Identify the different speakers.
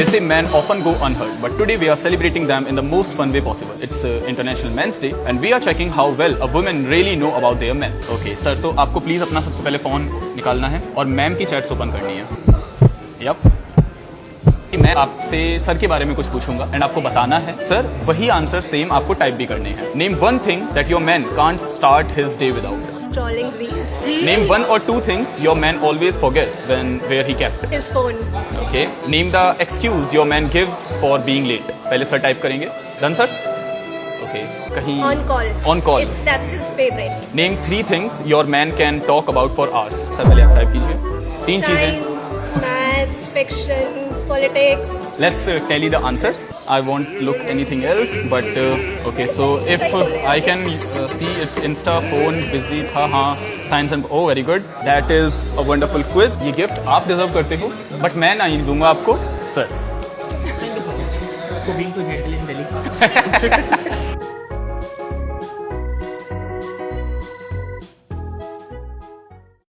Speaker 1: They say men often go unheard, but today we are celebrating them in the most fun way possible. It's International Men's Day, and we are checking how well a woman really know about their men. Okay, sir, तो आपको please अपना सबसे पहले phone निकालना है और ma'am की chats open करनी है. यप. मैं आपसे सर के बारे में कुछ पूछूंगा एंड आपको बताना है सर वही आंसर सेम आपको टाइप भी करने हैं. Name one thing that your man can't start his day without.
Speaker 2: Scrolling reels.
Speaker 1: Name one or two things your man always forgets where he kept.
Speaker 2: His phone.
Speaker 1: Okay. Name the excuse your man gives for being late. पहले sir type करेंगे. Done sir? Okay. कहीं
Speaker 2: On call.
Speaker 1: On call.
Speaker 2: That's his favorite.
Speaker 1: Name three things your man can talk about for hours. Sir पहले आप type कीजिए. तीन चीजें.
Speaker 2: Science, maths, fiction, politics.
Speaker 1: Let's tally the answers. I won't look anything else, but okay. So if I can see it's Insta, phone, busy था हाँ. Science and oh very good. That is a wonderful quiz. ये gift आप deserve करते हो, but मैं नहीं दूंगा आपको sir.
Speaker 3: For being so gentle in Delhi.